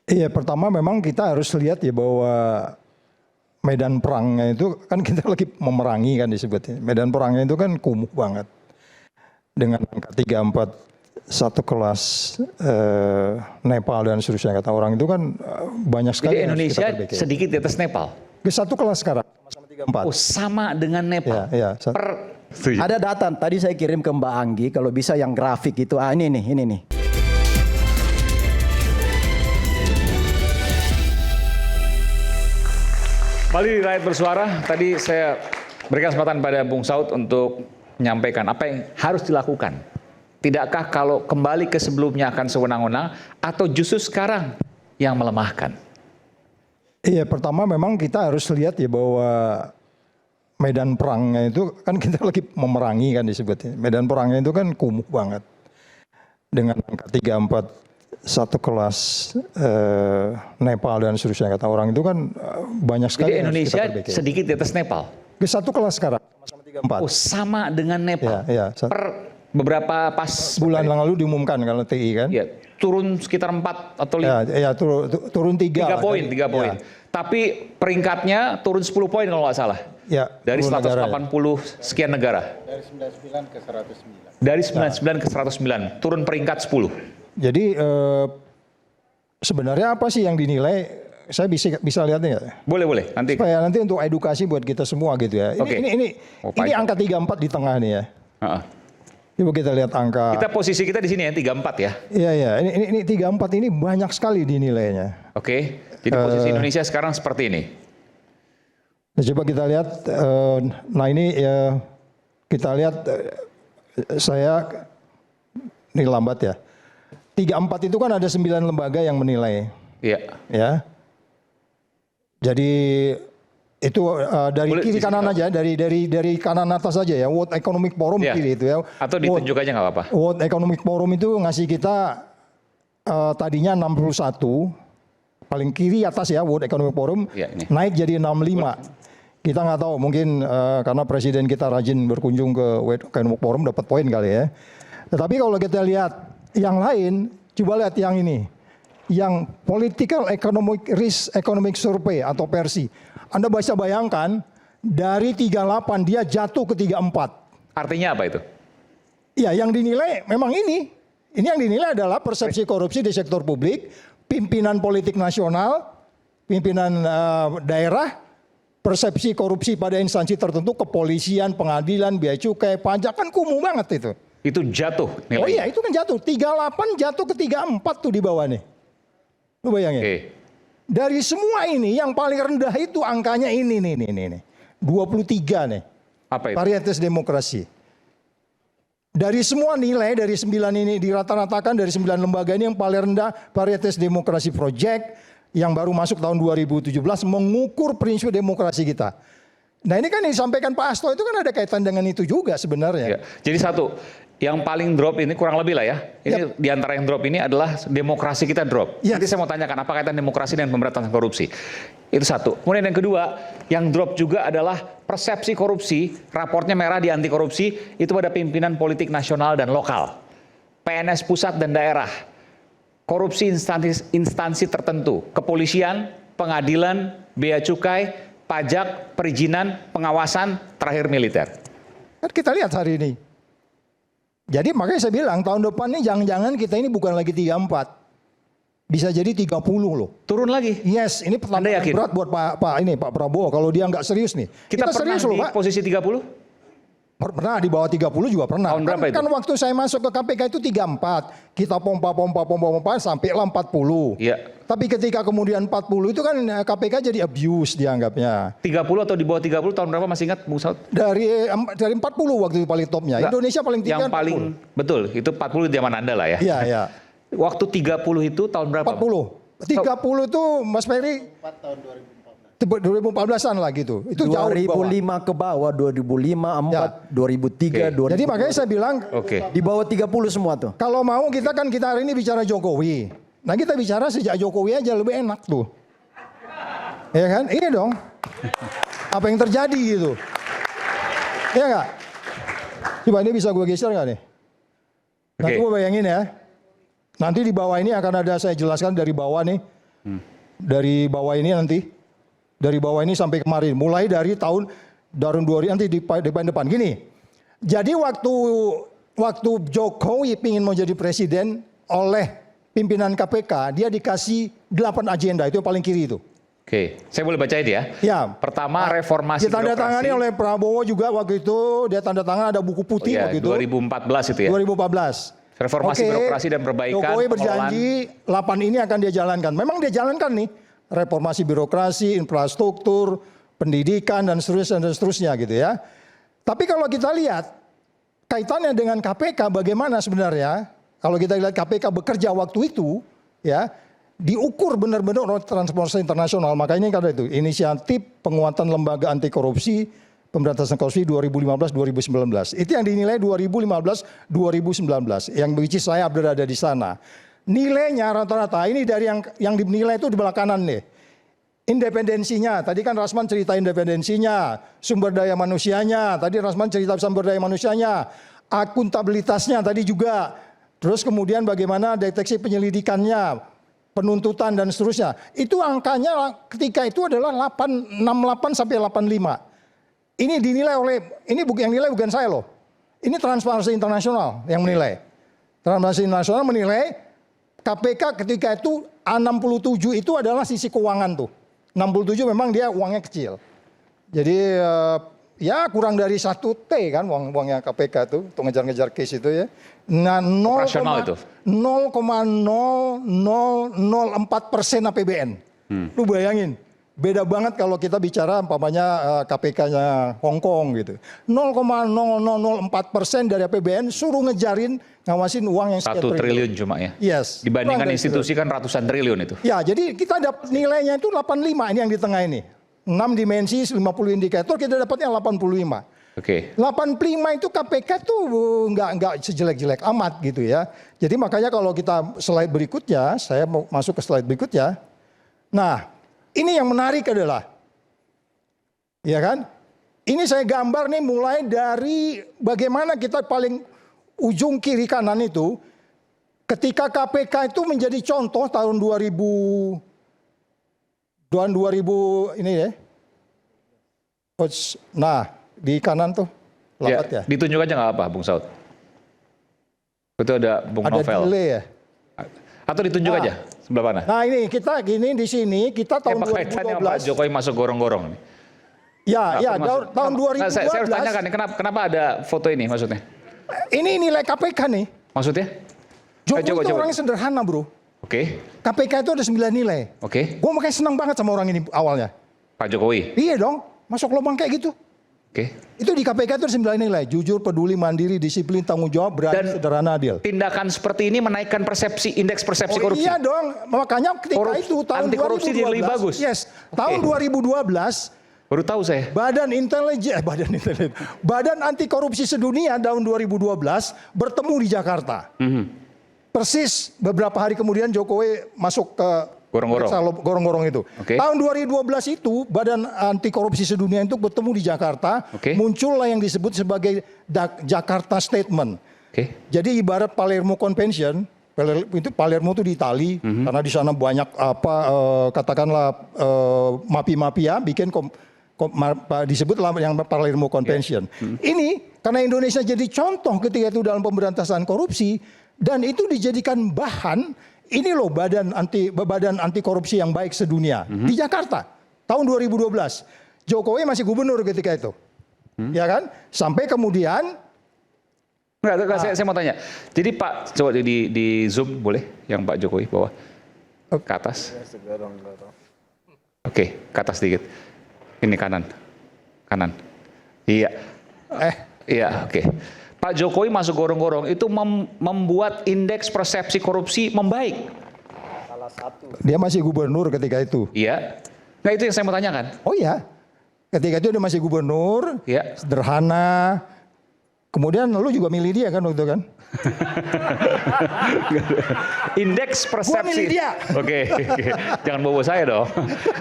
Iya, pertama memang kita harus lihat ya bahwa medan perangnya itu kan kita lagi memerangi kan disebutnya. Medan perangnya itu kan kumuh banget. Dengan angka 34 satu kelas Nepal dan seterusnya kata orang itu kan banyak sekali. Jadi Indonesia sedikit di atas Nepal. Ke satu kelas sekarang sama 34. Oh, sama dengan Nepal. Ya. Ada data tadi saya kirim ke Mbak Anggi kalau bisa yang grafik itu. Ini nih. Kembali di Rakyat Bersuara, tadi saya berikan kesempatan pada Bung Saud untuk menyampaikan apa yang harus dilakukan. Tidakkah kalau kembali ke sebelumnya akan sewenang-wenang atau justru sekarang yang melemahkan? Iya, pertama memang kita harus lihat ya bahwa medan perangnya itu kan kita lagi memerangi kan disebutnya. Medan perangnya itu kan kumuh banget. Dengan angka 34 satu kelas Nepal dan seterusnya kata orang itu kan banyak sekali. Jadi Indonesia sedikit di atas Nepal. Ke satu kelas sekarang sama 34. Oh, sama dengan Nepal. Ya. Per beberapa pas bulan lalu diumumkan kalau TI kan. Ya, turun sekitar 4 atau 5. Ya, turun 3 poin. Ya. Tapi peringkatnya turun 10 poin kalau nggak salah. Ya, dari 180 sekian negara. Dari 99 ke 109. Dari 99 ke 109, turun peringkat 10. Jadi sebenarnya apa sih yang dinilai? Saya bisa lihatnya nggak? Boleh nanti. Supaya nanti untuk edukasi buat kita semua gitu ya. Ini angka 34 di tengah nih ya. Coba kita lihat angka. Posisi kita di sini ya 34 ya. Iya. Ini 34 ini banyak sekali dinilainya. Oke. Jadi posisi Indonesia sekarang seperti ini. Nah, coba kita lihat. Nah ini ya kita lihat. Saya ini lambat ya. 34 itu kan ada 9 lembaga yang menilai. Iya. Ya. Jadi itu dari kiri kanan aja, dari kanan atas aja ya. World Economic Forum kiri itu ya. Atau ditunjuk aja nggak apa-apa. World Economic Forum itu ngasih kita tadinya 61, paling kiri atas ya World Economic Forum, naik jadi 65. Kita nggak tahu mungkin karena presiden kita rajin berkunjung ke World Economic Forum dapat poin kali ya. Tetapi kalau kita lihat yang lain, coba lihat yang ini. Yang Political Economic Risk Economic Survey atau PERSI. Anda bisa bayangkan dari 38 dia jatuh ke 34. Artinya apa itu? Ya, yang dinilai memang ini. Ini yang dinilai adalah persepsi korupsi di sektor publik, pimpinan politik nasional, pimpinan daerah, persepsi korupsi pada instansi tertentu, kepolisian, pengadilan, bea cukai, pajak, kan kumuh banget itu. Itu jatuh nilainya. Oh iya, itu kan jatuh. 38 jatuh ke 34 tuh di bawah nih. Lu bayangin. Dari semua ini yang paling rendah itu angkanya ini nih. 23 nih. Apa itu? Varietas demokrasi. Dari semua nilai dari 9 ini dirata-ratakan dari 9 lembaga ini yang paling rendah Varietas Demokrasi Project yang baru masuk tahun 2017 mengukur prinsip demokrasi kita. Nah ini kan yang disampaikan Pak Hasto itu kan ada kaitan dengan itu juga sebenarnya. Ya. Jadi satu, yang paling drop ini kurang lebih lah ya. Ini di antara yang drop ini adalah demokrasi kita drop. Nanti saya mau tanyakan apa kaitan demokrasi dan pemberantasan korupsi. Itu satu. Kemudian yang kedua, yang drop juga adalah persepsi korupsi, raportnya merah di anti korupsi, itu pada pimpinan politik nasional dan lokal. PNS pusat dan daerah. Korupsi instansi tertentu, kepolisian, pengadilan, bea cukai, pajak, perizinan, pengawasan, terakhir militer. Kan kita lihat hari ini. Jadi makanya saya bilang tahun depan ini jangan-jangan kita ini bukan lagi 34. Bisa jadi 30 loh. Turun lagi? Yes, ini pertanyaan berat buat Pak Prabowo kalau dia nggak serius nih. Kita serius loh, Pak. Posisi 30? Pernah di bawah 30 juga pernah. Tahun berapa itu? Kan waktu saya masuk ke KPK itu 34. Kita pompa sampai lah 40. Iya. Tapi ketika kemudian 40 itu kan KPK jadi abuse dianggapnya. 30 atau di bawah 30 tahun berapa masih ingat Bung Saud? Dari 40 waktu itu paling topnya. Enggak, Indonesia paling tinggi yang paling 40. Betul, itu 40 zaman Anda lah ya. Iya. Waktu 30 itu tahun berapa? 40. 30 itu Mas Ferry 4 tahun 2014. 2014-an lah gitu. Itu 2005 ke bawah, 2005, 4, 2003, 2000. Jadi makanya saya bilang di bawah 30 semua tuh. Kalau mau kita hari ini bicara Jokowi. Nah kita bicara sejak Jokowi aja lebih enak tuh. Ya kan? Iya dong. Apa yang terjadi gitu. Iya nggak? Coba ini bisa gue geser nggak nih? Nanti gue bayangin ya. Nanti di bawah ini akan ada saya jelaskan dari bawah nih. Dari bawah ini nanti, dari bawah ini sampai kemarin, mulai dari tahun 2000 nanti di depan gini. Jadi waktu Jokowi ingin mau jadi presiden oleh pimpinan KPK, dia dikasih 8 agenda, itu yang paling kiri itu. Oke, saya boleh baca itu ya? Ya. Pertama, reformasi ditandatangani oleh Prabowo juga waktu itu, dia tanda tangan ada buku putih waktu itu. 2014 itu ya? 2014. Reformasi birokrasi dan perbaikan. Jokowi berjanji 8 ini akan dia jalankan. Memang dia jalankan nih. Reformasi birokrasi, infrastruktur, pendidikan dan seterusnya gitu ya. Tapi kalau kita lihat kaitannya dengan KPK bagaimana sebenarnya? Kalau kita lihat KPK bekerja waktu itu ya, diukur benar-benar oleh Transparansi Internasional. Makanya kan ada itu inisiatif penguatan lembaga anti korupsi pemberantasan korupsi 2015-2019. Itu yang dinilai 2015-2019. Yang which is saya berada di sana. Nilainya rata-rata ini dari yang dinilai itu di belah kanan nih. Independensinya, tadi kan Rasman cerita independensinya, sumber daya manusianya, tadi Rasman cerita sumber daya manusianya, akuntabilitasnya tadi juga. Terus kemudian bagaimana deteksi penyelidikannya, penuntutan dan seterusnya. Itu angkanya ketika itu adalah 68 sampai 85. Ini dinilai oleh, ini yang nilai bukan saya loh. Ini Transparansi Internasional yang menilai. Transparansi Internasional menilai KPK ketika itu 67 itu adalah sisi keuangan tuh. 67 memang dia uangnya kecil. Jadi ya kurang dari 1 T kan uangnya KPK itu untuk ngejar-ngejar case itu ya. Nah 0,0004% APBN. Lu bayangin. Beda banget kalau kita bicara umpamanya KPK-nya Hong Kong gitu. 0,0004% dari APBN suruh ngejarin ngawasin uang yang 1 triliun cuma ya. Yes. Dibandingkan institusi kan ratusan triliun itu. Ya, jadi kita dapat nilainya itu 85 ini yang di tengah ini. 6 dimensi, 50 indikator, kita dapatnya 85. Oke. 85 itu KPK tuh nggak sejelek-jelek amat gitu ya. Jadi makanya kalau kita slide berikutnya, saya mau masuk ke slide berikutnya. Nah, ini yang menarik adalah, ya kan? Ini saya gambar nih mulai dari bagaimana kita paling ujung kiri kanan itu, ketika KPK itu menjadi contoh tahun 2000 ini ya. Nah, di kanan tuh lambat ya. Ditunjuk aja nggak apa, Bung Saud? Itu ada Bung Novel. Ada delay ya. Atau ditunjuk aja sebelah mana? Nah ini kita gini di sini kita tahun 2012. Pak Jokowi masuk gorong-gorong nih. Ya, ya tahun 2012. Nah, saya harus tanyakan nih, kenapa ada foto ini maksudnya? Ini nilai KPK nih. Maksudnya? Jokowi itu orangnya sederhana bro. Oke. KPK itu ada 9 nilai. Oke. Gue makanya senang banget sama orang ini awalnya. Pak Jokowi? Iya dong, masuk lubang kayak gitu. Oke. Itu di KPK itu ada 9 nilai. Jujur, peduli, mandiri, disiplin, tanggung jawab, berani, sederhana, adil. Tindakan seperti ini menaikkan persepsi, indeks persepsi korupsi. Iya dong, makanya ketika itu tahun anti korupsi 2012. Jadi lebih bagus. Yes, tahun 2012. Baru tahu saya. Badan Anti Korupsi Sedunia tahun 2012 bertemu di Jakarta. Persis beberapa hari kemudian Jokowi masuk ke gorong-gorong itu. Tahun 2012 itu Badan Anti Korupsi Sedunia itu bertemu di Jakarta. Muncullah yang disebut sebagai Jakarta Statement. Jadi ibarat Palermo Convention. Palermo itu di Itali karena di sana banyak katakanlah mafia bikin disebutlah yang Palermo Convention. Ini karena Indonesia jadi contoh ketika itu dalam pemberantasan korupsi dan itu dijadikan bahan ini loh badan anti korupsi yang baik sedunia di Jakarta tahun 2012. Jokowi masih gubernur ketika itu. Ya kan? Sampai kemudian saya mau tanya. Jadi Pak, coba di zoom boleh yang Pak Jokowi bawah ke atas. Oke, ke atas sedikit. Ini kanan. Iya. Iya, oke. Pak Jokowi masuk gorong-gorong itu membuat indeks persepsi korupsi membaik. Salah satu. Dia masih gubernur ketika itu. Iya. Nah itu yang saya mau tanyakan. Oh iya. Ketika itu dia masih gubernur, sederhana. Kemudian lu juga milih dia kan waktu itu kan? Indeks persepsi. Gua milih dia. Oke. Jangan bawa saya dong.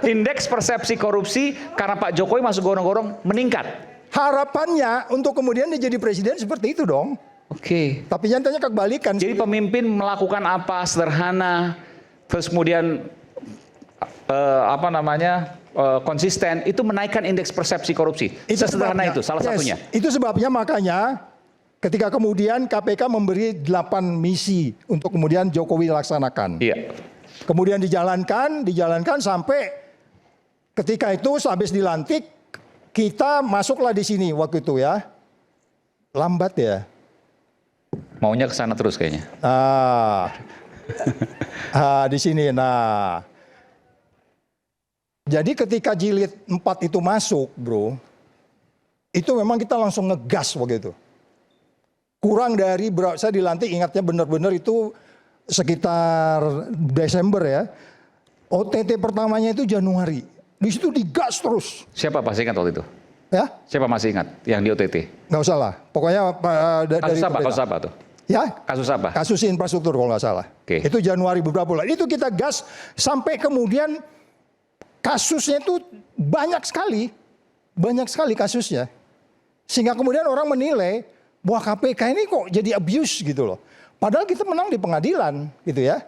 Indeks persepsi korupsi karena Pak Jokowi masuk gorong-gorong meningkat. Harapannya untuk kemudian dia jadi presiden seperti itu dong. Oke. Tapi nyatanya kebalikan. Jadi pemimpin melakukan apa sederhana, terus kemudian konsisten, itu menaikkan indeks persepsi korupsi. Sesederhana itu, salah satunya. Itu sebabnya makanya ketika kemudian KPK memberi 8 misi untuk kemudian Jokowi laksanakan. Iya. Kemudian dijalankan sampai ketika itu habis dilantik, kita masuklah di sini waktu itu ya. Lambat ya. Maunya ke sana terus kayaknya. Di sini. Nah, jadi ketika jilid 4 itu masuk, bro, itu memang kita langsung ngegas begitu. Kurang dari, saya dilantik ingatnya benar-benar itu sekitar Desember ya. OTT pertamanya itu Januari. Di situ digas terus. Siapa masih ingat waktu itu? Ya? Siapa masih ingat yang di OTT? Nggak usah lah. Pokoknya Kasus apa tuh? Ya? Kasus apa? Kasus infrastruktur kalau nggak salah. Oke. Itu Januari beberapa bulan. Itu kita gas sampai kemudian kasusnya itu banyak sekali kasusnya. Sehingga kemudian orang menilai bahwa KPK ini kok jadi abuse gitu loh. Padahal kita menang di pengadilan gitu ya.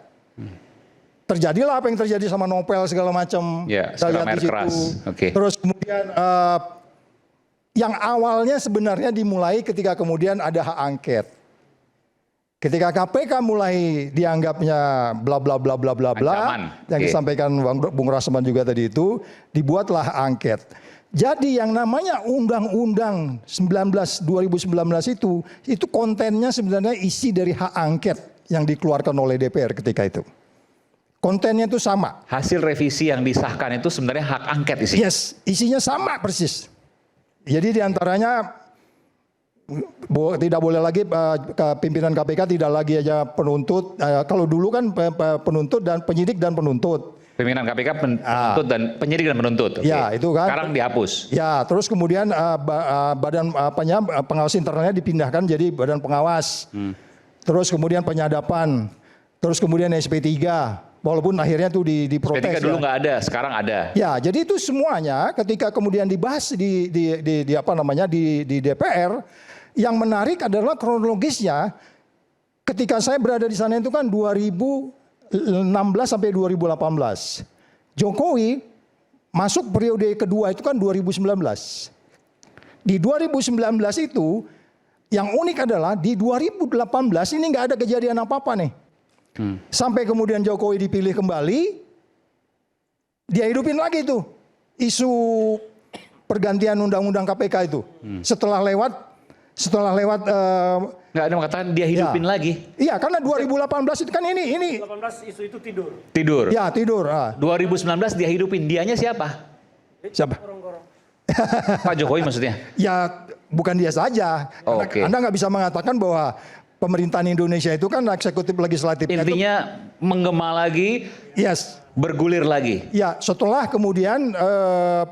Terjadilah apa yang terjadi sama Nopel segala macam. Ya, segala air keras. Okay. Terus kemudian yang awalnya sebenarnya dimulai ketika kemudian ada hak angket. Ketika KPK mulai dianggapnya bla bla bla bla bla bla yang disampaikan Bung Rasman juga tadi itu, dibuatlah hak angket. Jadi yang namanya Undang-Undang 2019 itu kontennya sebenarnya isi dari hak angket yang dikeluarkan oleh DPR ketika itu. Kontennya itu sama. Hasil revisi yang disahkan itu sebenarnya hak angket isinya. Yes, isinya sama persis. Jadi diantaranya tidak boleh lagi pimpinan KPK tidak lagi aja penuntut. Kalau dulu kan penuntut dan penyidik dan penuntut. Pimpinan KPK penuntut dan penyidik dan penuntut. Ya, itu kan. Sekarang dihapus. Ya, terus kemudian badan pengawas internalnya dipindahkan jadi badan pengawas. Terus kemudian penyadapan. Terus kemudian SP3. Walaupun akhirnya tuh diprotes. SP3 dulu nggak ada, sekarang ada. Ya, jadi itu semuanya ketika kemudian dibahas di DPR, yang menarik adalah kronologisnya. Ketika saya berada di sana itu kan 2016 sampai 2018. Jokowi masuk periode kedua itu kan 2019. Di 2019 itu yang unik adalah di 2018 ini nggak ada kejadian apa-apa nih. Sampai kemudian Jokowi dipilih kembali, dia hidupin lagi tuh isu pergantian undang-undang KPK itu. Setelah lewat nggak ada mengatakan dia hidupin lagi. Iya, karena 2018 itu kan ini 18 isu itu tidur. Tidur. Ya, tidur. 2019 dia hidupin, dianya siapa? Siapa? Pak Jokowi maksudnya? Ya, bukan dia saja. Okay. Anda nggak bisa mengatakan bahwa pemerintahan Indonesia itu kan eksekutif legislatif. Intinya menggema lagi, yes, bergulir lagi. Ya, setelah kemudian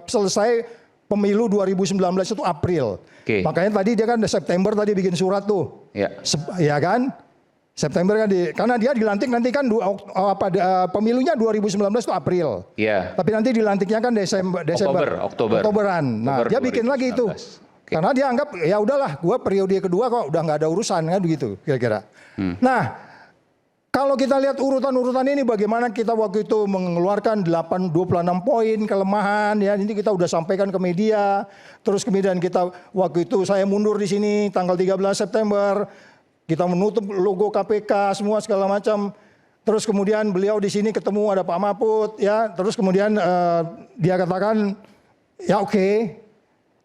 selesai pemilu 2019 itu April. Okay. Makanya tadi dia kan September tadi bikin surat tuh. Ya. Ya kan? September kan karena dia dilantik nanti kan pemilunya 2019 itu April. Iya. Tapi nanti dilantiknya kan Oktoberan. Nah, dia bikin 2019. Lagi itu. Okay. Karena dia anggap ya udahlah, gua periode kedua kok udah nggak ada urusan kan begitu kira-kira. Nah, kalau kita lihat urutan-urutan ini bagaimana kita waktu itu mengeluarkan 26 poin kelemahan ya, ini kita udah sampaikan ke media. Terus kemudian kita waktu itu saya mundur di sini tanggal 13 September. Kita menutup logo KPK semua segala macam. Terus kemudian beliau di sini ketemu ada Pak Mahfud ya. Terus kemudian dia katakan ya oke.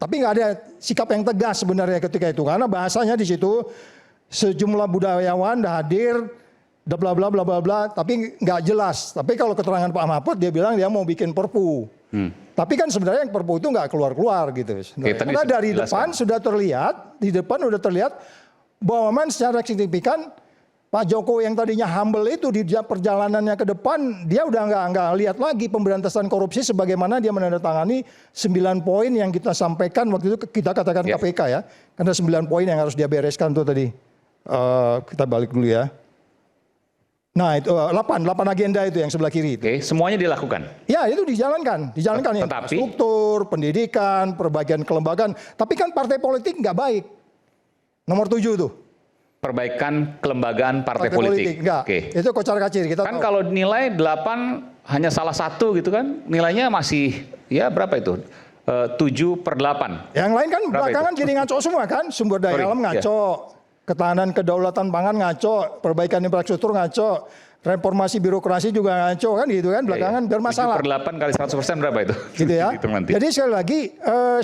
Tapi nggak ada sikap yang tegas sebenarnya ketika itu. Karena bahasanya di situ sejumlah budayawan dah hadir, bla bla bla bla bla, tapi nggak jelas. Tapi kalau keterangan Pak Mahfud dia bilang dia mau bikin perpu. Tapi kan sebenarnya yang perpu itu nggak keluar-keluar gitu. Karena dari depan sudah terlihat, di depan sudah terlihat bahwa memang secara signifikan Pak Jokowi yang tadinya humble itu di perjalanannya ke depan dia udah nggak lihat lagi pemberantasan korupsi sebagaimana dia menandatangani 9 poin yang kita sampaikan waktu itu kita katakan KPK ya. Karena 9 poin yang harus dia bereskan tuh tadi. Kita balik dulu ya. Nah itu 8 agenda itu yang sebelah kiri itu. Oke, semuanya dilakukan. Ya itu dijalankan ya. Infrastruktur, pendidikan, perbaikan kelembagaan. Tapi kan partai politik nggak baik. Nomor 7 tuh. perbaikan kelembagaan partai politik. Enggak. Oke. Itu kocar-kacir kita Kan tahu. kalau nilai 8 hanya salah satu gitu kan, nilainya masih ya berapa itu? 7/8. Yang lain kan Berapa belakangan jadi ngaco semua kan, sumber daya alam ngaco, ketahanan kedaulatan pangan ngaco, perbaikan infrastruktur ngaco, reformasi birokrasi juga ngaco kan gitu kan, belakangan bermasalah. 7/8 kali 100% berapa itu? Gitu ya. Hitung nanti. Jadi sekali lagi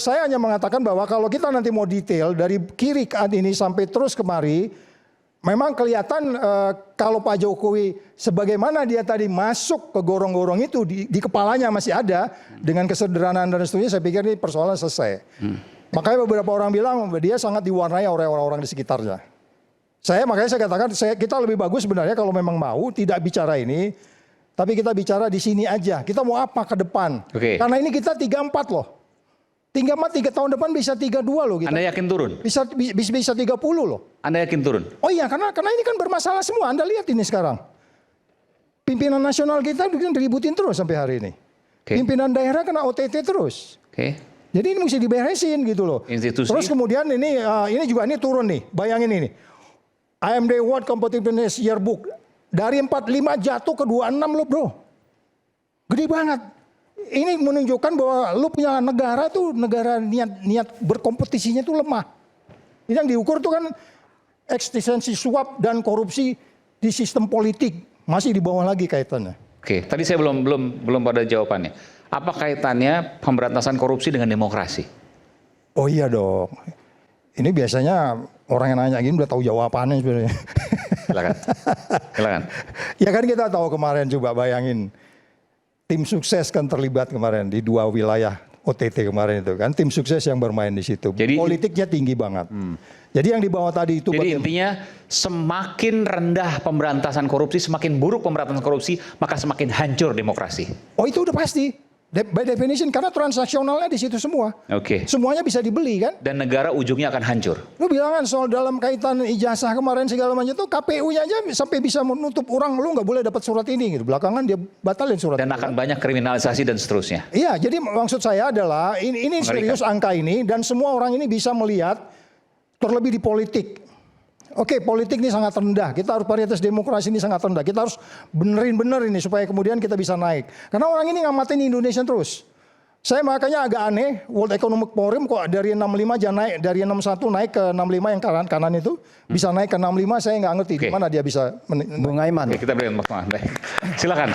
saya hanya mengatakan bahwa kalau kita nanti mau detail dari kiri ke ini sampai terus kemari, memang kelihatan kalau Pak Jokowi sebagaimana dia tadi masuk ke gorong-gorong itu di kepalanya masih ada dengan kesederhanaan dan seterusnya, saya pikir ini persoalan selesai. Makanya beberapa orang bilang dia sangat diwarnai oleh orang-orang di sekitarnya. Makanya saya katakan kita lebih bagus sebenarnya kalau memang mau tidak bicara ini, tapi kita bicara di sini aja. Kita mau apa ke depan? Oke. Karena ini kita 34 loh. 3 tahun depan bisa 32 loh kita. Anda yakin turun? Bisa 30 loh. Anda yakin turun? Oh iya, karena ini kan bermasalah semua. Anda lihat ini sekarang. Pimpinan nasional kita diributin terus sampai hari ini. Oke. Pimpinan daerah kena OTT terus. Oke. Jadi ini mesti diberesin gitu loh. Institusi. Terus kemudian ini juga ini turun nih. Bayangin ini. IMD World Competitiveness Yearbook. Dari 45 jatuh ke 26 loh bro. Gede banget. Ini menunjukkan bahwa lu punya negara tuh, negara niat berkompetisinya tuh lemah. Ini yang diukur tuh kan eksistensi suap dan korupsi di sistem politik masih di bawah lagi kaitannya. Oke, tadi saya belum pada jawabannya. Apa kaitannya pemberantasan korupsi dengan demokrasi? Oh iya dong. Ini biasanya orang yang nanya gini udah tahu jawabannya sebenarnya. Silakan. Ya kan kita tahu kemarin, coba bayangin. Tim sukses kan terlibat kemarin di 2 wilayah OTT kemarin itu kan. Tim sukses yang bermain di situ. Jadi, politiknya tinggi banget. Jadi yang di bawah tadi itu. Jadi intinya semakin rendah pemberantasan korupsi, semakin buruk pemberantasan korupsi, maka semakin hancur demokrasi. Oh itu udah pasti. By definition karena transaksionalnya di situ semua. Oke. Semuanya bisa dibeli kan. Dan negara ujungnya akan hancur. Lu bilang kan soal dalam kaitan ijazah kemarin segala macam itu KPU-nya aja sampai bisa menutup orang, lu nggak boleh dapat surat ini gitu. Belakangan dia batalin surat. Dan akan banyak kriminalisasi dan seterusnya. Iya, jadi maksud saya adalah ini serius angka ini dan semua orang ini bisa melihat terlebih di politik. Oke, politik ini sangat rendah. Kita harus varietas demokrasi ini sangat rendah. Kita harus bener ini supaya kemudian kita bisa naik. Karena orang ini ngamatin Indonesia terus. Saya makanya agak aneh, World Economic Forum kok dari 65 aja naik, dari 61 naik ke 65 yang kanan itu bisa naik ke 65, saya nggak ngerti di mana dia bisa. Bung Aiman. Oke, kita berikan Mas Mahan. Silakan.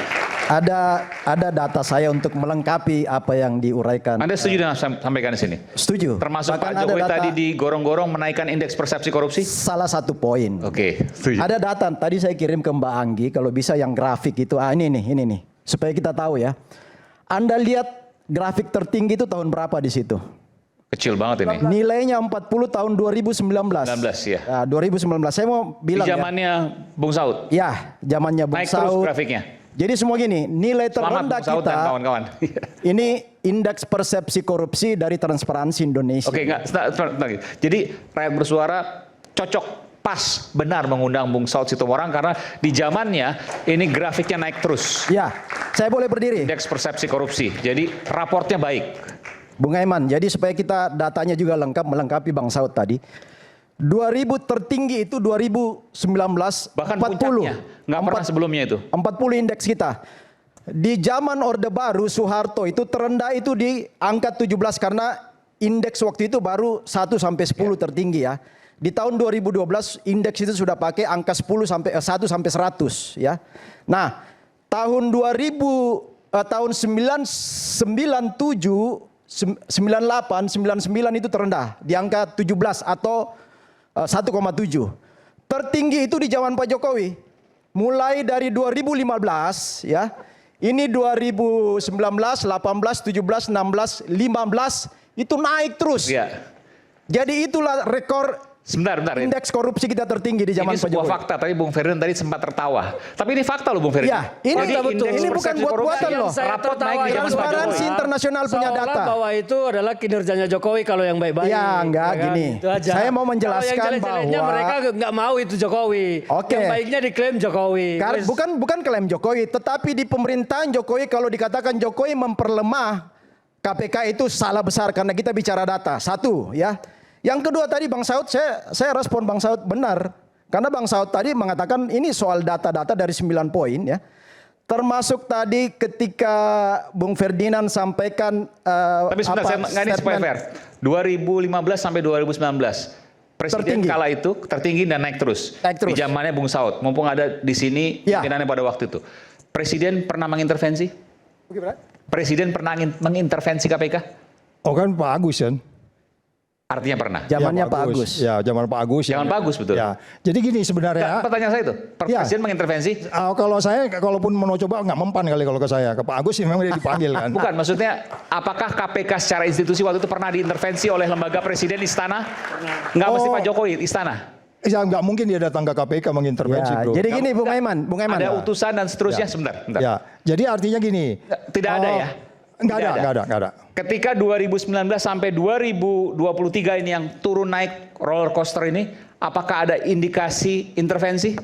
Ada data saya untuk melengkapi apa yang diuraikan. Anda setuju dengan sampaikan di sini? Setuju. Termasuk Bahkan Pak Jokowi tadi digorong-gorong menaikkan indeks persepsi korupsi? Salah satu poin. Oke, setuju. Ada data tadi saya kirim ke Mbak Anggi, kalau bisa yang grafik itu. Ini nih, supaya kita tahu ya. Anda lihat grafik tertinggi itu tahun berapa di situ? Kecil banget ini. Nilainya 40 tahun 2019. 19 ya. Nah, 2019. Saya mau bilang di zamannya Bung Saud. Ya, zamannya Bung Naik Saud. terus grafiknya. Jadi semua gini, nilai terendah Saud kita. dan kawan-kawan. Ini indeks persepsi korupsi dari Transparansi Indonesia. Oke, enggak. Sebentar. Jadi rakyat bersuara cocok pas benar mengundang Bung Saud Sitomorang karena di zamannya ini grafiknya naik terus. Ya, saya boleh berdiri. Indeks persepsi korupsi. Jadi raportnya baik. Bung Aiman, jadi supaya kita datanya juga lengkap melengkapi Bang Saud tadi. 2000 tertinggi itu 2019 Bahkan 40. puncaknya nggak pernah sebelumnya itu. 40 indeks kita. Di zaman Orde Baru Soeharto itu terendah itu di angka 17 karena indeks waktu itu baru 1 sampai 10 tertinggi ya. Di tahun 2012 indeks itu sudah pakai angka 1 sampai 100 ya. Nah, tahun 97 98, 99 itu terendah di angka 17 atau 1,7. Tertinggi itu di zaman Pak Jokowi. Mulai dari 2015 ya. Ini 2019, 18, 17, 16, 15 itu naik terus. Iya. Jadi itulah rekor Sebentar. indeks korupsi kita tertinggi di zaman Ini Pak sebuah Jokowi. fakta, tapi Bung Ferdinand tadi sempat tertawa. Tapi ini fakta loh Bung Ferdinand. Ya, ini Jadi betul. indeks Ini bukan persepsi buat-buatan korupsi loh. yang raport naik di zaman Pak Transparansi Jokowi. Internasional punya Seolah data. bahwa itu adalah kinerjanya Jokowi kalau yang baik-baik. Ya, enggak, kan? gini. Itu aja. Saya mau menjelaskan Kalau yang jelek-jeleknya bahwa- mereka enggak mau itu Jokowi. Oke. Yang baiknya diklaim Jokowi. Wes. Bukan klaim Jokowi, tetapi di pemerintahan Jokowi kalau dikatakan Jokowi memperlemah KPK itu salah besar karena kita bicara data. Satu ya. Yang kedua tadi Bang Saud, saya respon Bang Saud benar. Karena Bang Saud tadi mengatakan ini soal data-data dari 9 poin ya. Termasuk tadi ketika Bung Ferdinand sampaikan tapi sebentar, saya ini supaya fair. 2015 sampai 2019 Presiden kala itu tertinggi dan naik terus. Di zamannya Bung Saud, mumpung ada di sini pimpinannya pada waktu itu. Presiden pernah mengintervensi? Presiden pernah mengintervensi KPK? Oh kan Pak Agus kan? Artinya pernah. Zamannya Pak Agus. Ya, zaman Pak Agus. Zaman Pak Agus betul. Ya. Jadi gini sebenarnya. Pertanyaan saya itu, Presiden mengintervensi? Kalau saya, kalaupun mau coba nggak mempan kali kalau ke saya. Ke Pak Agus sih memang dia dipanggil kan. Bukan, maksudnya apakah KPK secara institusi waktu itu pernah diintervensi oleh lembaga Presiden Istana? Nggak mesti Pak Jokowi, Istana? Ya nggak mungkin dia datang ke KPK mengintervensi, bro. Jadi gini Bung Aiman. Ada utusan dan seterusnya, sebentar. Ya, jadi artinya gini. Tidak ada ya? Nggak ada. Ketika 2019 sampai 2023 ini yang turun naik roller coaster ini, apakah ada indikasi intervensi?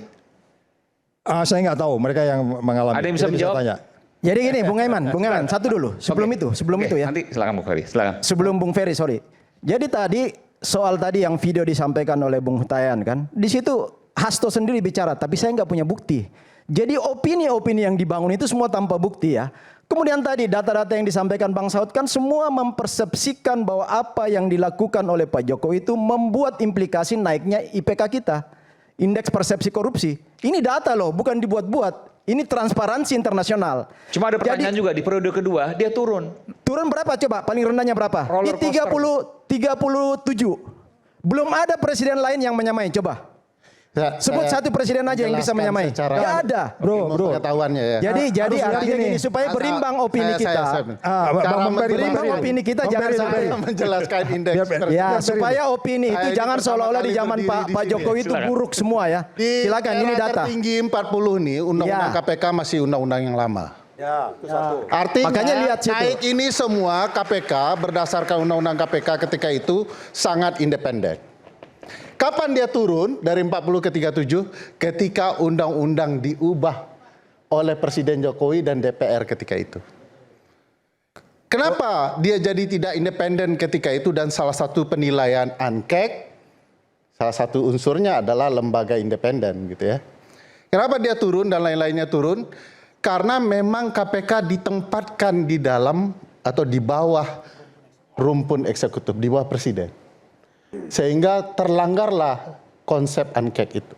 Saya nggak tahu, mereka yang mengalami. Ada yang bisa menjawab? Tanya. Jadi gini Bung Aiman, satu dulu. Sebelum itu ya. Nanti silakan Bung Ferry, silakan. Sebelum Bung Ferry, sorry. Jadi tadi soal tadi yang video disampaikan oleh Bung Tayan kan, di situ Hasto sendiri bicara, tapi saya nggak punya bukti. Jadi opini-opini yang dibangun itu semua tanpa bukti ya. Kemudian tadi data-data yang disampaikan Bang Saud kan semua mempersepsikan bahwa apa yang dilakukan oleh Pak Jokowi itu membuat implikasi naiknya IPK kita. Indeks persepsi korupsi. Ini data loh, bukan dibuat-buat. Ini transparansi internasional. Cuma ada pertanyaan juga, di periode kedua dia turun. Turun berapa coba? Paling rendahnya berapa? Roller Di 37. Belum ada presiden lain yang menyamai, coba. Sebut satu presiden aja yang bisa menyamai. Nggak ada. Bro. Pengetahuannya ya. Jadi artinya gini, supaya berimbang opini kita. Berimbang opini kita jangan sampai menjelaskan indeks. Ya, supaya opini itu jangan seolah-olah di zaman Pak Jokowi itu buruk semua ya. Silakan, ini data. Tertinggi 40 nih, undang-undang KPK masih undang-undang yang lama. Ya, artinya makanya lihat situ. naik ini semua KPK berdasarkan undang-undang KPK ketika itu sangat independen. Kapan dia turun dari 40 ke 37? Ketika undang-undang diubah oleh Presiden Jokowi dan DPR ketika itu. Kenapa dia jadi tidak independen ketika itu dan salah satu penilaian ANKEK, salah satu unsurnya adalah lembaga independen gitu ya. Kenapa dia turun dan lain-lainnya turun? Karena memang KPK ditempatkan di dalam atau di bawah rumpun eksekutif, di bawah Presiden. Sehingga terlanggarlah konsep ANKEK itu.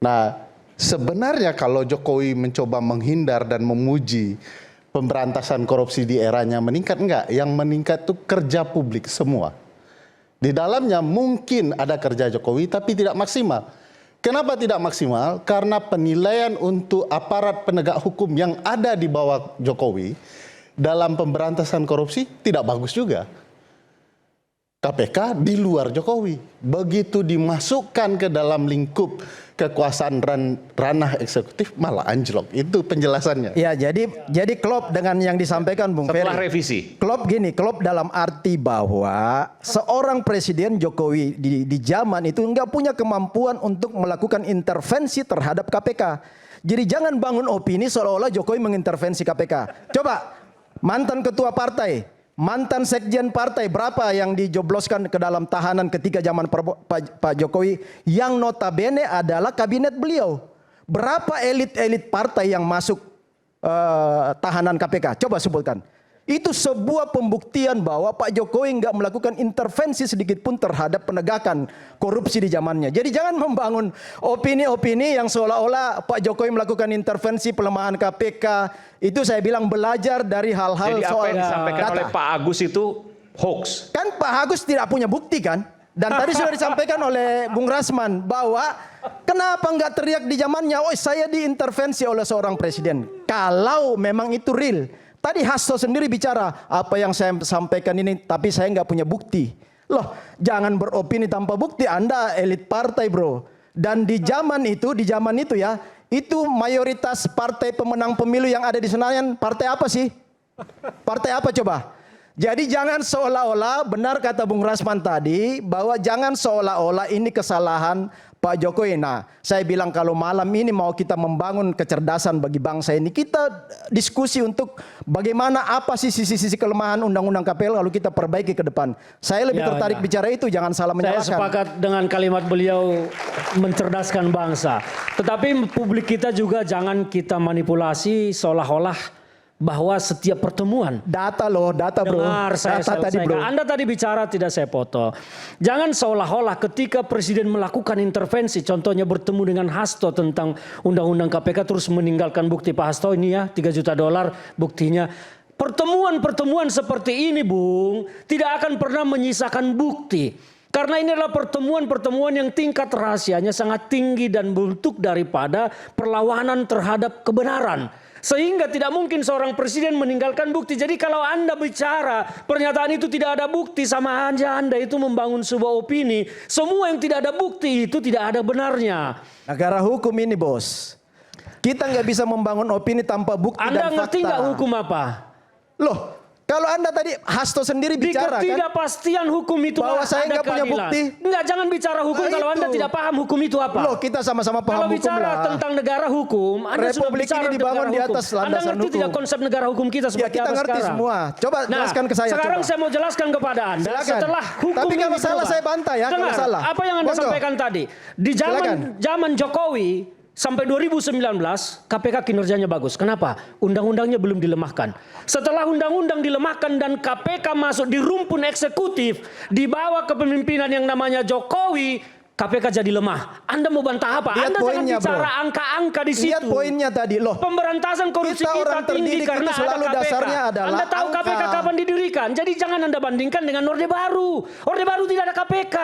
Nah, sebenarnya kalau Jokowi mencoba menghindar dan memuji pemberantasan korupsi di eranya meningkat, enggak. Yang meningkat itu kerja publik semua. Di dalamnya mungkin ada kerja Jokowi tapi tidak maksimal. Kenapa tidak maksimal? Karena penilaian untuk aparat penegak hukum yang ada di bawah Jokowi dalam pemberantasan korupsi tidak bagus juga. KPK di luar Jokowi. Begitu dimasukkan ke dalam lingkup kekuasaan ranah eksekutif malah anjlok. Itu penjelasannya. Ya, jadi klop dengan yang disampaikan Bung Ferry. Setelah revisi. Klop dalam arti bahwa seorang Presiden Jokowi di zaman itu nggak punya kemampuan untuk melakukan intervensi terhadap KPK. Jadi jangan bangun opini seolah-olah Jokowi mengintervensi KPK. Coba mantan ketua partai, mantan sekjen partai berapa yang dijobloskan ke dalam tahanan ketika zaman Pak Jokowi yang notabene adalah kabinet beliau. Berapa elit-elit partai yang masuk tahanan KPK? Coba sebutkan. Itu sebuah pembuktian bahwa Pak Jokowi nggak melakukan intervensi sedikit pun terhadap penegakan korupsi di zamannya. Jadi jangan membangun opini-opini yang seolah-olah Pak Jokowi melakukan intervensi pelemahan KPK. Itu saya bilang belajar dari hal-hal soal. Jadi apa yang disampaikan data. oleh Pak Agus itu hoax? Kan Pak Agus tidak punya bukti kan? Dan tadi sudah disampaikan oleh Bung Rasman bahwa kenapa nggak teriak di zamannya, oh saya diintervensi oleh seorang presiden. Kalau memang itu real. Tadi Hasto sendiri bicara, apa yang saya sampaikan ini tapi saya nggak punya bukti. Loh, jangan beropini tanpa bukti, Anda elit partai bro. Dan di zaman itu ya, itu mayoritas partai pemenang pemilu yang ada di Senayan, partai apa sih? Partai apa coba? Jadi jangan seolah-olah, benar kata Bung Rasman tadi, bahwa jangan seolah-olah ini kesalahan Pak Jokowi. Nah, saya bilang kalau malam ini mau kita membangun kecerdasan bagi bangsa ini, kita diskusi untuk bagaimana apa sih sisi-sisi kelemahan Undang-Undang KPK lalu kita perbaiki ke depan. Saya lebih tertarik bicara itu, jangan salah menyalahkan. Saya sepakat dengan kalimat beliau mencerdaskan bangsa. Tetapi publik kita juga jangan kita manipulasi seolah-olah bahwa setiap pertemuan Data loh, data bro. dengar saya Data tadi bro. Anda tadi bicara tidak saya potong. Jangan seolah-olah ketika presiden melakukan intervensi, contohnya bertemu dengan Hasto tentang undang-undang KPK terus meninggalkan bukti. Pak Hasto ini ya $3 juta buktinya. Pertemuan-pertemuan seperti ini Bung tidak akan pernah menyisakan bukti. Karena ini adalah pertemuan-pertemuan yang tingkat rahasianya sangat tinggi dan bentuk daripada perlawanan terhadap kebenaran. Sehingga tidak mungkin seorang presiden meninggalkan bukti. Jadi kalau Anda bicara pernyataan itu tidak ada bukti, sama aja Anda itu membangun sebuah opini. Semua yang tidak ada bukti itu tidak ada benarnya. Negara hukum ini bos. Kita nggak bisa membangun opini tanpa bukti dan fakta. Anda ngerti nggak hukum apa? Loh, kalau Anda tadi Hasto sendiri Di bicara kan ketidakpastian hukum itu bahwa saya ada nggak punya keadilan. bukti. Enggak, jangan bicara hukum Nah, kalau itu. Anda tidak paham hukum itu apa. Loh, kita sama-sama paham Kalau hukum bicara lah. tentang negara hukum, Anda sudah Republik bicara ini dibangun negara di hukum. atas Anda landasan ngerti hukum. tidak konsep negara hukum kita Ya seperti kita apa ngerti sekarang? semua. Coba jelaskan ke saya. Sekarang coba. saya mau jelaskan kepada Anda. Silakan. Setelah hukum Tapi kalau ini salah berubah. saya bantah ya, kalau Dengar, salah. apa yang Anda Monggo. sampaikan tadi. Di zaman Jokowi sampai 2019 KPK kinerjanya bagus. Kenapa? Undang-undangnya belum dilemahkan. Setelah undang-undang dilemahkan dan KPK masuk di rumpun eksekutif di bawah kepemimpinan yang namanya Jokowi, KPK jadi lemah. Anda mau bantah apa? Lihat Anda jangan poinnya, bicara bro. angka-angka di situ. Lihat poinnya tadi loh. Pemberantasan korupsi Kita kita orang tinggi terdidik karena itu selalu ada KPK. dasarnya adalah Anda tahu angka. KPK kapan didirikan? Jadi jangan Anda bandingkan dengan Orde Baru. Orde Baru tidak ada KPK.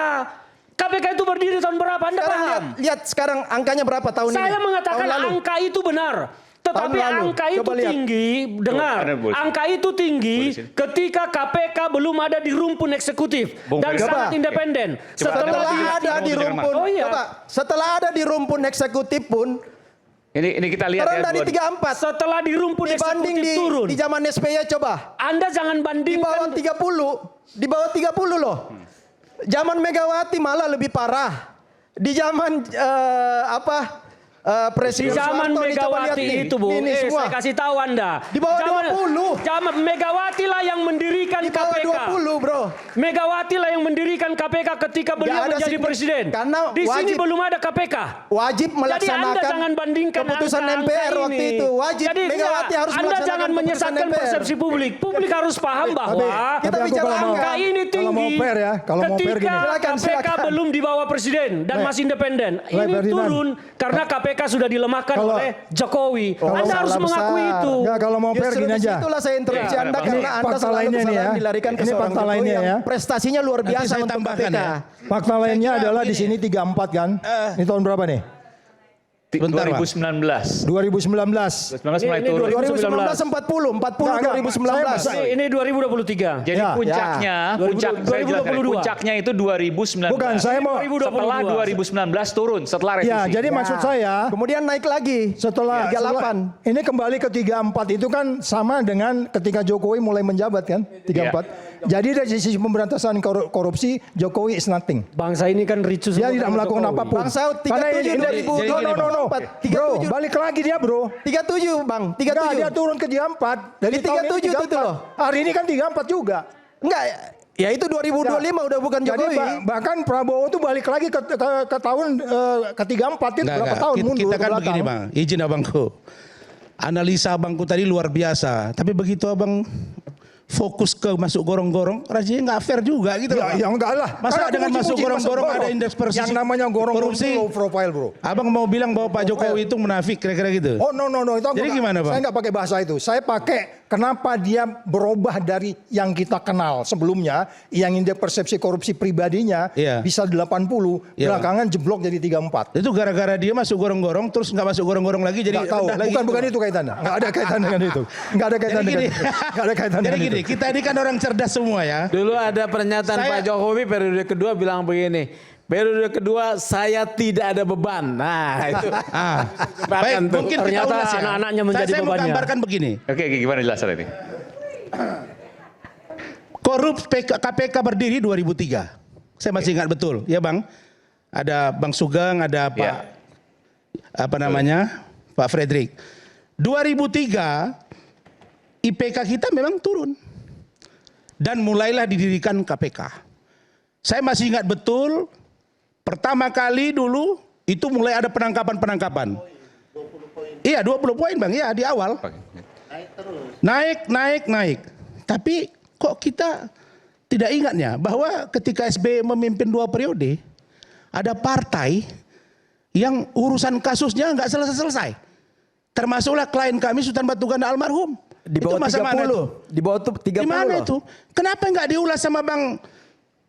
KPK itu berdiri tahun berapa? Anda Sekarang paham? lihat sekarang angkanya berapa tahun ini? Saya mengatakan Tahun lalu. angka itu benar. Tetapi Tahun lalu. angka itu Coba lihat. tinggi, dengar, Ada boleh. angka itu tinggi ketika KPK belum ada di rumpun eksekutif Bung dan Ferry. sangat Coba. independen. Setelah ada di rumpun, Oh iya. coba, setelah ada di rumpun eksekutif pun Ini kita lihat terendah ya. di 34. Setelah di rumpun Dibanding eksekutif turun. di zaman SBY coba. Anda jangan Di bawah bandingkan 30, di bawah 30 loh. Zaman Megawati malah lebih parah. Di zaman Presiden Di zaman Soeharto, coba lihat Megawati nih. itu, Bu. Ini semua. Saya kasih tahu Anda. Di bawah 20. Zaman Megawati lah yang mendirikan Di bawah KPK. 20 bro. Megawati lah yang mendirikan KPK ketika beliau ada menjadi signifikan- presiden. karena Di sini wajib- belum ada KPK. Wajib Jadi Anda melaksanakan jangan bandingkan keputusan angka-angka MPR waktu ini. itu. Wajib Jadi Megawati harus Anda melaksanakan jangan keputusan menyesatkan MPR. persepsi publik. Publik harus paham bahwa kita aku bicara kalau mau- angka ini kalau mau tinggi fair ya, kalau mau fair gini. ketika Silakan, KPK silakan. belum di bawah presiden dan masih independen. Ini Ferdinand. turun karena KPK sudah dilemahkan Kalau- oleh Jokowi. Oh, Anda harus salah mengakui besar. itu. Enggak, kalau mau fair Justru gini aja. disitulah saya interupsi Ya, Anda ini karena Anda fakta selalu lainnya nih kesalahan ya. dilarikan ke Ini seorang fakta Jokowi lainnya yang ya. prestasinya luar Nanti biasa saya untuk tambahkan KPK. ya. Fakta lainnya kira adalah di begini. sini 34 kan? Ini tahun berapa nih? Bentar, Bang. 2019. 2019. 2019 mulai Ini turun. 2019 40, 40 Enggak, 2019. Ini 2023. Jadi Ya. puncaknya, puncak, saya jelaskan, 2022. puncaknya itu 2019. Bukan, saya mau 2022. Setelah 2019 turun, setelah revisi. Ya, jadi maksud saya Kemudian naik lagi. setelah 38. ini kembali ke 34 itu kan sama dengan ketika Jokowi mulai menjabat kan 34. Jadi dari sisi pemberantasan korupsi Jokowi is nothing. Bangsa ini kan ricu Dia semua tidak karena melakukan Jokowi. apapun. Bang Saud, 37 Karena ini- 2024. no. 37. Bro, balik lagi dia bro. 37 Bang, Enggak, 37. dia turun ke 34. Dari Di tahun ini 37 itu 34. loh. Hari ini kan 34 juga. Enggak, ya itu 2025 udah bukan Jadi Jokowi. bahkan Prabowo tuh balik lagi ke tahun ke 34 itu berapa tahun mundur Kita kan ke belakang. begini bang, izin abangku. Analisa abangku tadi luar biasa. Tapi begitu abang fokus ke masuk gorong-gorong, rasanya nggak fair juga gitu loh. Ya enggak lah. Masa Kan aku dengan masuk muji-muji gorong-gorong masuk ada gorong. indeks persisi Yang namanya gorong-gorong korupsi. itu low profile bro. Abang mau bilang bahwa Pak Jokowi itu munafik kira-kira gitu. Oh no itu aku Jadi nggak- gimana, Bang? Saya nggak pakai bahasa itu. Saya pakai kenapa dia berubah dari yang kita kenal sebelumnya, yang indeks persepsi korupsi pribadinya Iya. bisa 80, Iya. belakangan jeblok jadi 34. Itu gara-gara dia masuk gorong-gorong terus nggak masuk gorong-gorong lagi jadi Nggak tahu, rendah lagi. bukan itu kaitannya. Nggak ada kaitan dengan itu. Nggak ada kaitan Jadi dengan gini. itu. Nggak ada kaitan Jadi dengan gini, itu. kita ini kan orang cerdas semua ya. Dulu ada pernyataan Saya- Pak Jokowi periode kedua bilang begini. Periode kedua saya tidak ada beban. Nah itu. Baik, mungkin kita Ternyata ulas ya. anak-anaknya menjadi Saya mau bebannya. gambarkan begini. Oke, gimana jelasan ini? KPK berdiri 2003. Saya masih ingat betul, ya Bang. ada Bang Sugeng, ada Pak Pak Frederick. 2003 IPK kita memang turun dan mulailah didirikan KPK. Saya masih ingat betul pertama kali dulu itu mulai ada penangkapan. Iya 20 poin Bang, ya di awal. Naik. Tapi kok kita tidak ingatnya bahwa ketika SBY memimpin 2 periode, ada partai yang urusan kasusnya nggak selesai. Termasuklah klien kami Sultan Batu Gana almarhum. Di bawah itu masa 30. mana itu? Di bawah 30. Di mana itu? Kenapa nggak diulas sama Bang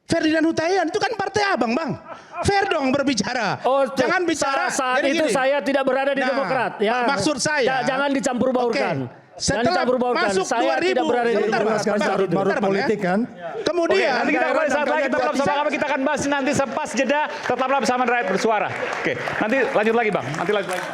Ferdinand Hutahian? Itu kan partai abang Bang. Fair dong berbicara. Oh, jangan bicara. Saat Jadi itu gini. saya tidak berada di Demokrat. Ya. Maksud saya. Jangan dicampur baurkan. Oke. Setelah masuk saya 2000, tidak berada di Marut politik kan. Kemudian nanti kita kembali saat lagi tetap bersama kami, kita akan bahas nanti sepas jeda, tetaplah bersama Rakyat Bersuara. Oke, nanti lanjut lagi Bang. Nanti lanjut lagi.